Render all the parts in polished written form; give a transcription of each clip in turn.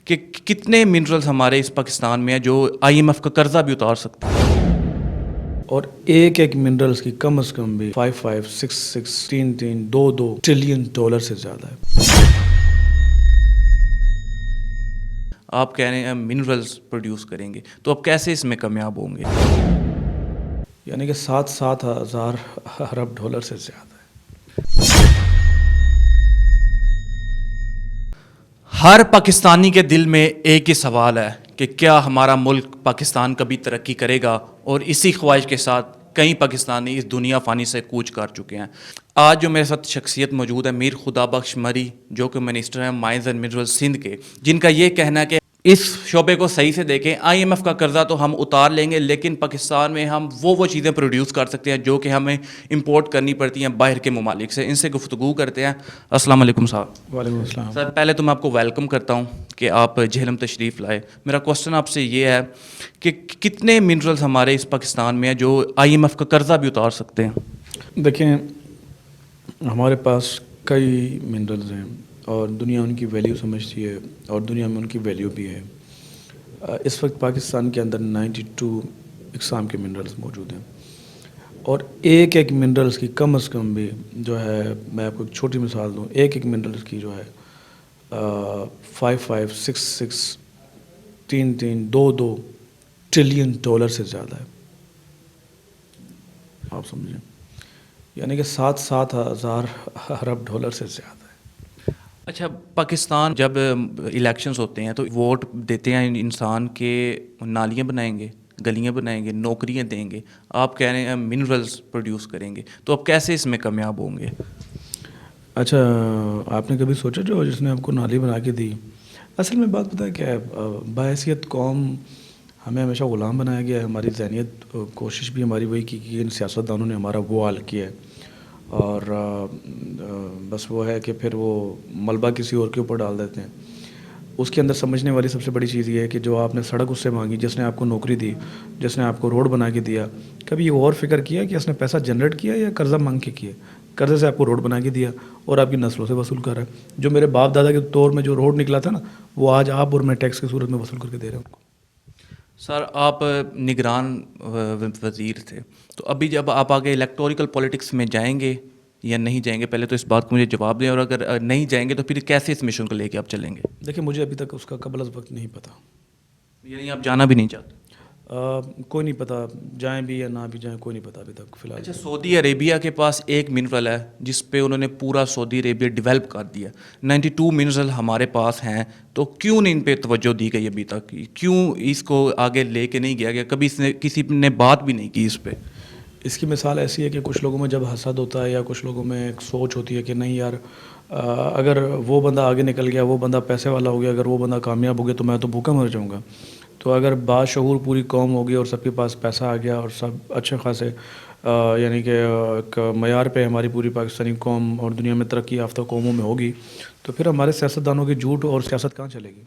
کہ کتنے منرلز ہمارے اس پاکستان میں ہیں جو IMF کا قرضہ بھی اتار سکتے ہیں؟ اور ایک ایک منرلز کی کم از کم بھی 5,5,6,6,3,3,2 ٹریلین ڈالر سے زیادہ ہے. آپ کہہ رہے ہیں منرلز پروڈیوس کریں گے تو اب کیسے اس میں کامیاب ہوں گے؟ یعنی کہ 7,000 ارب ڈالر سے زیادہ ہے. ہر پاکستانی کے دل میں ایک ہی سوال ہے کہ کیا ہمارا ملک پاکستان کبھی ترقی کرے گا، اور اسی خواہش کے ساتھ کئی پاکستانی اس دنیا فانی سے کوچ کر چکے ہیں. آج جو میرے ساتھ شخصیت موجود ہے میر خدا بخش مری، جو کہ منسٹر ہیں مائنز اینڈ منرل سندھ کے، جن کا یہ کہنا ہے کہ اس شعبے کو صحیح سے دیکھیں، IMF کا قرضہ تو ہم اتار لیں گے لیکن پاکستان میں ہم وہ چیزیں پروڈیوس کر سکتے ہیں جو کہ ہمیں امپورٹ کرنی پڑتی ہیں باہر کے ممالک سے. ان سے گفتگو کرتے ہیں. السلام علیکم صاحب. وعلیکم السلام. سر پہلے تو میں آپ کو ویلکم کرتا ہوں کہ آپ جہلم تشریف لائے. میرا کوسچن آپ سے یہ ہے کہ کتنے منرلز ہمارے اس پاکستان میں ہیں جو IMF کا قرضہ بھی اتار سکتے ہیں؟ دیکھیں، ہمارے پاس کئی منرلز ہیں اور دنیا ان کی ویلیو سمجھتی ہے اور دنیا میں ان کی ویلیو بھی ہے. اس وقت پاکستان کے اندر 92 اقسام کے منرلز موجود ہیں اور ایک ایک منرلز کی کم از کم بھی جو ہے، میں آپ کو ایک چھوٹی مثال دوں، ایک ایک منرلز کی جو ہے 5,5,6,6,3,3,2 ٹریلین ڈالر سے زیادہ ہے. آپ سمجھیں، یعنی کہ 7,000 ارب ڈالر سے زیادہ ہے. اچھا، پاکستان جب الیکشنز ہوتے ہیں تو ووٹ دیتے ہیں انسان کے نالیاں بنائیں گے، گلیاں بنائیں گے، نوکریاں دیں گے. آپ کہہ رہے ہیں منرلز پروڈیوس کریں گے تو اب کیسے اس میں کامیاب ہوں گے؟ اچھا، آپ نے کبھی سوچا جو جس نے آپ کو نالی بنا کے دی؟ اصل میں بات پتہ ہے کیا ہے، بحیثیت قوم ہمیں ہمیشہ غلام بنایا گیا ہے. ہماری ذہنیت، کوشش بھی ہماری وہی کی کہ ان سیاستدانوں نے ہمارا وہ حال کیا ہے اور بس وہ ہے کہ پھر وہ ملبہ کسی اور کے اوپر ڈال دیتے ہیں. اس کے اندر سمجھنے والی سب سے بڑی چیز یہ ہے کہ جو آپ نے سڑک اس سے مانگی، جس نے آپ کو نوکری دی، جس نے آپ کو روڈ بنا کے دیا، کبھی یہ اور فکر کیا کہ اس نے پیسہ جنریٹ کیا یا قرضہ مانگ کے کیا؟ قرضے سے آپ کو روڈ بنا کے دیا اور آپ کی نسلوں سے وصول کر رہا ہے. جو میرے باپ دادا کے دور میں جو روڈ نکلا تھا نا، وہ آج آپ اور میں ٹیکس کی صورت میں وصول کر کے دے رہے ہیں ان کو. سر آپ نگران وزیر تھے، تو ابھی جب آپ آگے الیکٹوریکل پولیٹکس میں جائیں گے یا نہیں جائیں گے، پہلے تو اس بات کو مجھے جواب دیں، اور اگر نہیں جائیں گے تو پھر کیسے اس مشن کو لے کے آپ چلیں گے؟ دیکھیں، مجھے ابھی تک اس کا قبل از وقت نہیں پتہ. یعنی آپ جانا بھی نہیں چاہتے؟ کوئی نہیں پتہ، جائیں بھی یا نہ بھی جائیں، کوئی نہیں پتہ ابھی تک فی الحال. اچھا، سعودی عربیہ کے پاس ایک منرل ہے جس پہ انہوں نے پورا سعودی عربیہ ڈیولپ کر دیا. 92 منرل ہمارے پاس ہیں، تو کیوں نہیں ان پہ توجہ دی گئی ابھی تک؟ کیوں اس کو آگے لے کے نہیں گیا گیا؟ کبھی کسی نے بات بھی نہیں کی اس پہ. اس کی مثال ایسی ہے کہ کچھ لوگوں میں جب حسد ہوتا ہے یا کچھ لوگوں میں ایک سوچ ہوتی ہے کہ نہیں یار، اگر وہ بندہ آگے نکل گیا، وہ بندہ پیسے والا ہو گیا، اگر وہ بندہ کامیاب ہو گیا تو میں تو بھوکا مر جاؤں گا. تو اگر باشعور پوری قوم ہوگی اور سب کے پاس پیسہ آ گیا اور سب اچھے خاصے یعنی کہ ایک معیار پہ ہماری پوری پاکستانی قوم اور دنیا میں ترقی یافتہ قوموں میں ہوگی، تو پھر ہمارے سیاستدانوں کی جھوٹ اور سیاست کہاں چلے گی؟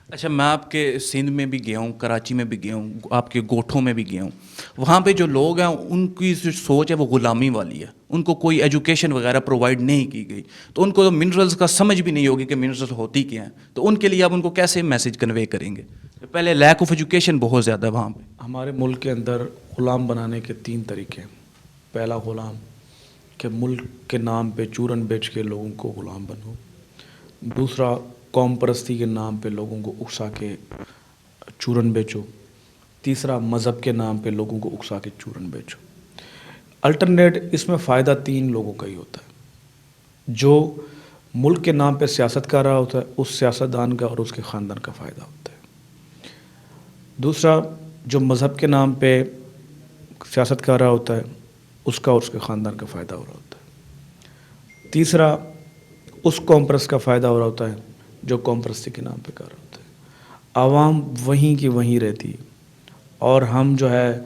اچھا، میں آپ کے سندھ میں بھی گیا ہوں، کراچی میں بھی گیا ہوں، آپ کے گوٹھوں میں بھی گیا ہوں. وہاں پہ جو لوگ ہیں ان کی جو سوچ ہے وہ غلامی والی ہے. ان کو کوئی ایجوکیشن وغیرہ پرووائڈ نہیں کی گئی، تو ان کو منرلز کا سمجھ بھی نہیں ہوگی کہ منرلز ہوتی کیا ہیں. تو ان کے لیے آپ ان کو کیسے میسج کنوے کریں گے؟ پہلے لیک آف ایجوکیشن بہت زیادہ ہے وہاں پہ. ہمارے ملک کے اندر غلام بنانے کے 3 طریقے ہیں. پہلا غلام کہ ملک کے نام پہ چورن بیچ کے لوگوں کو غلام بنو. دوسرا، قوم پرستی کے نام پہ لوگوں کو اکسا کے چورن بیچو. تیسرا، مذہب کے نام پہ لوگوں کو اکسا کے چورن بیچو. الٹرنیٹ اس میں فائدہ 3 لوگوں کا ہی ہوتا ہے. جو ملک کے نام پہ سیاست کر رہا ہوتا ہے، اس سیاستدان کا اور اس کے خاندان کا فائدہ ہوتا ہے. دوسرا، جو مذہب کے نام پہ سیاست کر رہا ہوتا ہے، اس کا اور اس کے خاندان کا فائدہ ہو رہا ہوتا ہے. تیسرا، اس قوم پرست کا فائدہ ہو رہا ہوتا ہے جو قوم پرستی کے نام پہ کر رہا ہوتا ہے. عوام وہیں کی وہیں رہتی ہے اور ہم جو ہے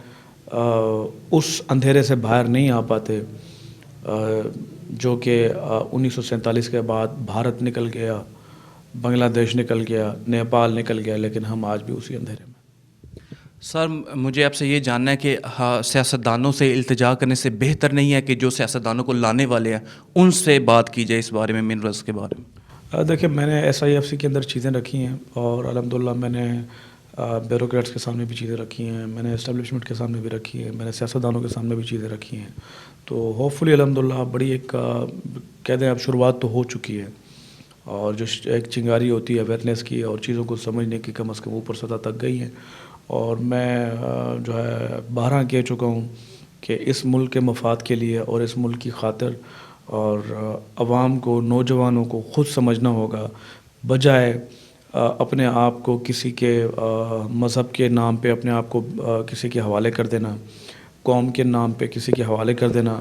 اس اندھیرے سے باہر نہیں آ پاتے جو کہ 1947 کے بعد بھارت نکل گیا، بنگلہ دیش نکل گیا، نیپال نکل گیا، لیکن ہم آج بھی اسی اندھیرے میں. سر مجھے آپ سے یہ جاننا ہے کہ سیاستدانوں سے التجا کرنے سے بہتر نہیں ہے کہ جو سیاستدانوں کو لانے والے ہیں ان سے بات کی جائے اس بارے میں، منرلز کے بارے میں؟ دیکھیں میں نے SIFC کے اندر چیزیں رکھی ہیں اور الحمدللہ میں نے بیوروکریٹس کے سامنے بھی چیزیں رکھی ہیں، میں نے اسٹیبلشمنٹ کے سامنے بھی رکھی ہیں، میں نے سیاستدانوں کے سامنے بھی چیزیں رکھی ہیں. تو ہوپ فلی الحمدللہ بڑی ایک کہہ دیں اب شروعات تو ہو چکی ہے، اور جو ایک چنگاری ہوتی ہے اویئرنیس کی اور چیزوں کو سمجھنے کی کم از کم اوپر سطح تک گئی ہیں. اور میں جو ہے بارہا کہہ چکا ہوں کہ اس ملک کے مفاد کے لیے اور اس ملک کی خاطر اور عوام کو، نوجوانوں کو خود سمجھنا ہوگا، بجائے اپنے آپ کو کسی کے مذہب کے نام پہ اپنے آپ کو کسی کے حوالے کر دینا، قوم کے نام پہ کسی کے حوالے کر دینا،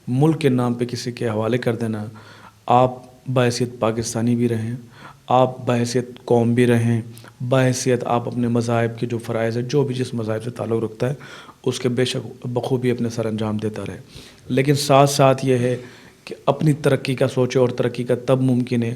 ملک کے نام پہ کسی کے حوالے کر دینا. آپ بحیثیت پاکستانی بھی رہیں، آپ بحیثیت قوم بھی رہیں، بحیثیت آپ اپنے مذاہب کے جو فرائض ہے، جو بھی جس مذاہب سے تعلق رکھتا ہے اس کے بے شک بخوبی اپنے سر انجام دیتا رہے. لیکن ساتھ ساتھ یہ ہے کہ اپنی ترقی کا سوچے، اور ترقی کا تب ممکن ہے.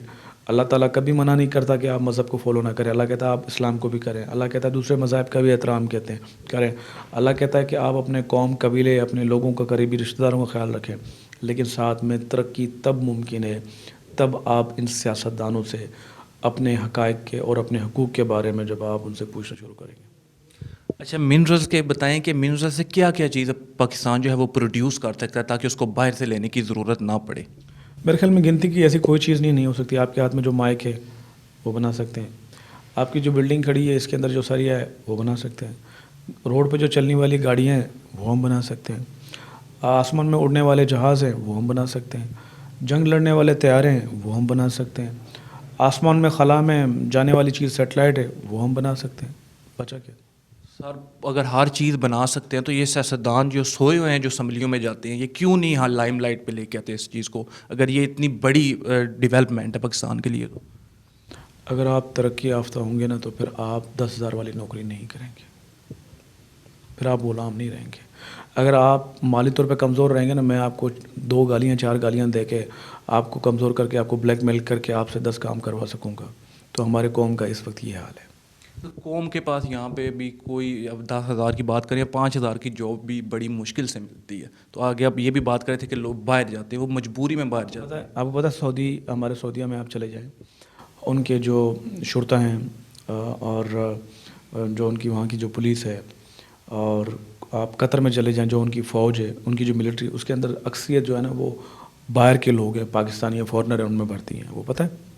اللہ تعالیٰ کبھی منع نہیں کرتا کہ آپ مذہب کو فالو نہ کریں. اللہ کہتا ہے آپ اسلام کو بھی کریں. اللہ کہتا ہے دوسرے مذاہب کا بھی احترام کریں. اللہ کہتا ہے کہ آپ اپنے قوم، قبیلے، اپنے لوگوں کا، قریبی رشتہ داروں کا خیال رکھیں. لیکن ساتھ میں ترقی تب ممکن ہے تب آپ ان سیاستدانوں سے اپنے حقائق کے اور اپنے حقوق کے بارے میں جب آپ ان سے پوچھنا شروع کریں گے. اچھا، منرلز کے بتائیں کہ منرلز سے کیا کیا چیز پاکستان جو ہے وہ پروڈیوس کر سکتا ہے تاکہ اس کو باہر سے لینے کی ضرورت نہ پڑے؟ میرے خیال میں گنتی کی ایسی کوئی چیز نہیں ہو سکتی. آپ کے ہاتھ میں جو مائک ہے وہ بنا سکتے ہیں. آپ کی جو بلڈنگ کھڑی ہے اس کے اندر جو سریا ہے وہ بنا سکتے ہیں. روڈ پہ جو چلنے والی گاڑیاں ہیں وہ ہم بنا سکتے ہیں. آسمان میں اڑنے والے جہاز ہیں وہ ہم بنا سکتے ہیں. جنگ لڑنے والے طیارے ہیں وہ ہم بنا سکتے ہیں. آسمان میں خلا میں جانے والی چیز سیٹلائٹ ہے وہ ہم بنا سکتے ہیں. بچا کیا سر، اگر ہر چیز بنا سکتے ہیں تو یہ سیاستدان جو سوئے ہوئے ہیں، جو اسمبلیوں میں جاتے ہیں، یہ کیوں نہیں ہاں لائم لائٹ پہ لے کے آتے اس چیز کو، اگر یہ اتنی بڑی ڈیولپمنٹ ہے پاکستان کے لیے؟ تو اگر آپ ترقی یافتہ ہوں گے نا تو پھر آپ 10,000 والی نوکری نہیں کریں گے، پھر آپ غلام نہیں رہیں گے. اگر آپ مالی طور پہ کمزور رہیں گے نا، میں آپ کو 2 گالیاں 4 گالیاں دے کے آپ کو کمزور کر کے، آپ کو بلیک میل کر کے آپ سے 10 کام کروا سکوں گا. تو ہمارے قوم کا اس وقت یہ حال ہے. تو قوم کے پاس یہاں پہ بھی کوئی، اب 10,000 کی بات کریں، 5,000 کی جاب بھی بڑی مشکل سے ملتی ہے. تو آگے آپ یہ بھی بات کرے تھے کہ لوگ باہر جاتے ہیں، وہ مجبوری میں باہر جاتے ہیں. آپ کو پتہ ہے ہمارے سعودیہ میں آپ چلے جائیں، ان کے جو شرطا ہیں اور جو ان کی وہاں کی جو پولیس ہے، اور آپ قطر میں چلے جائیں جو ان کی فوج ہے، ان کی جو ملٹری، اس کے اندر اکثریت جو ہے نا وہ باہر کے لوگ ہیں، پاکستانی یا فورنر ہیں، ان میں بھرتی ہیں. وہ پتہ ہے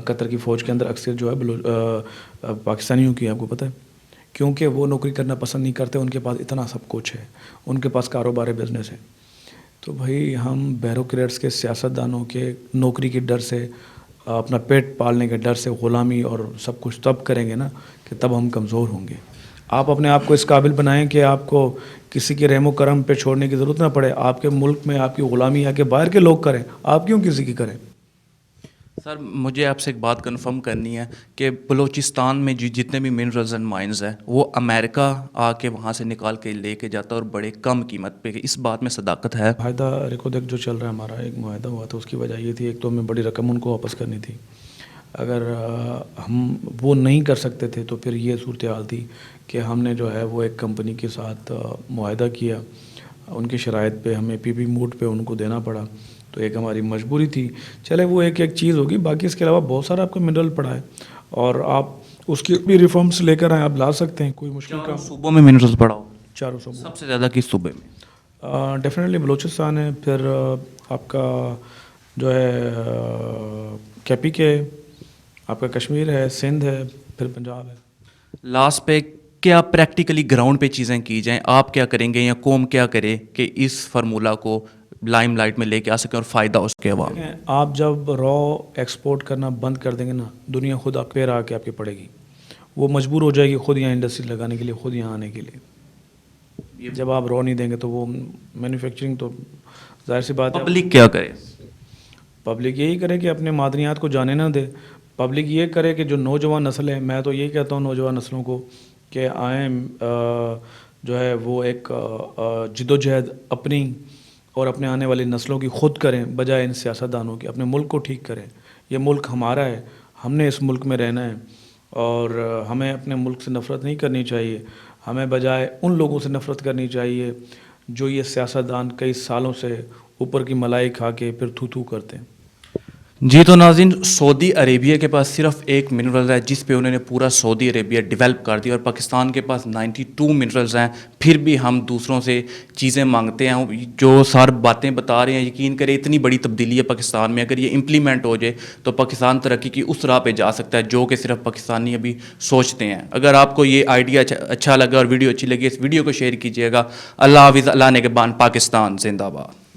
قطر کی فوج کے اندر اکثریت جو ہے پاکستانیوں کی ہے. آپ کو پتہ ہے کیونکہ وہ نوکری کرنا پسند نہیں کرتے. ان کے پاس اتنا سب کچھ ہے، ان کے پاس کاروبار ہے، بزنس ہے. تو بھائی ہم بیوروکریٹس کے، سیاستدانوں کے نوکری کے ڈر سے، اپنا پیٹ پالنے کے ڈر سے غلامی اور سب کچھ تب کریں گے نا کہ تب ہم کمزور ہوں گے. آپ اپنے آپ کو اس قابل بنائیں کہ آپ کو کسی کے رحم و کرم پہ چھوڑنے کی ضرورت نہ پڑے. آپ کے ملک میں آپ کی غلامی آ کے باہر کے لوگ کریں، آپ کیوں کسی کی کریں؟ سر، مجھے آپ سے ایک بات کنفرم کرنی ہے کہ بلوچستان میں جتنے بھی منرلز اینڈ مائنز ہیں وہ امریکہ آ کے وہاں سے نکال کے لے کے جاتا ہے اور بڑے کم قیمت پہ. اس بات میں صداقت ہے؟ معاہدہ ریکودیک جو چل رہا ہے ہمارا، ایک معاہدہ ہوا تھا، اس کی وجہ یہ تھی ایک تو ہمیں بڑی رقم ان کو واپس کرنی تھی. اگر ہم وہ نہیں کر سکتے تھے تو پھر یہ صورتحال تھی کہ ہم نے جو ہے وہ ایک کمپنی کے ساتھ معاہدہ کیا. ان کی شرائط پہ ہمیں پی موڈ پہ ان کو دینا پڑا. تو ایک ہماری مجبوری تھی. چلے وہ ایک چیز ہوگی. باقی اس کے علاوہ بہت سارا آپ کا منرل پڑا ہے اور آپ اس کی بھی ریفارمس لے کر آئیں، آپ لا سکتے ہیں، کوئی مشکل کام. صوبوں میں منرلز پڑا ہو؟ 4 صوبوں. سب سے زیادہ کس صوبے میں؟ ڈیفینیٹلی بلوچستان ہے، پھر آپ کا جو ہے کیپی کے، آپ کا کشمیر ہے، سندھ ہے، پھر پنجاب ہے. لاسٹ پہ کیا پریکٹیکلی گراؤنڈ پہ چیزیں کی جائیں؟ آپ کیا کریں گے یا قوم کیا کرے کہ اس فارمولہ کو لائم لائٹ میں لے کے آ سکیں اور فائدہ اس کے عوام؟ آپ جب را ایکسپورٹ کرنا بند کر دیں گے نا، دنیا خود آپ پہ آ کے آپ کی پڑے گی. وہ مجبور ہو جائے گی خود یہاں انڈسٹری لگانے کے لیے، خود یہاں آنے کے لیے. جب آپ را نہیں دیں گے تو وہ مینوفیکچرنگ تو ظاہر سی بات ہے. پبلک کیا کرے؟ پبلک یہی کرے کہ اپنے معدنیات کو جانے نہ دے. پبلک یہ کرے کہ جو نوجوان نسل ہے، میں تو یہی کہتا ہوں نوجوان نسلوں کو کہ آئیں جو ہے وہ ایک جد و جہد اپنی اور اپنے آنے والی نسلوں کی خود کریں، بجائے ان سیاستدانوں کی. اپنے ملک کو ٹھیک کریں. یہ ملک ہمارا ہے، ہم نے اس ملک میں رہنا ہے اور ہمیں اپنے ملک سے نفرت نہیں کرنی چاہیے. ہمیں بجائے ان لوگوں سے نفرت کرنی چاہیے جو یہ سیاستدان کئی سالوں سے اوپر کی ملائی کھا کے پھر تھو تھو کرتے ہیں. جی تو ناظرین، سعودی عربیہ کے پاس صرف ایک منرل ہے جس پہ انہوں نے پورا سعودی عربیہ ڈیولپ کر دیا، اور پاکستان کے پاس 92 منرلز ہیں، پھر بھی ہم دوسروں سے چیزیں مانگتے ہیں۔ جو سار باتیں بتا رہے ہیں، یقین کریں اتنی بڑی تبدیلی ہے پاکستان میں، اگر یہ امپلیمنٹ ہو جائے تو پاکستان ترقی کی اس راہ پہ جا سکتا ہے جو کہ صرف پاکستانی ابھی سوچتے ہیں۔ اگر آپ کو یہ آئیڈیا اچھا لگا اور ویڈیو اچھی لگی، اس ویڈیو کو شیئر کیجیے گا۔ اللہ حافظ، اللہ نگہبان، پاکستان زندہ باد۔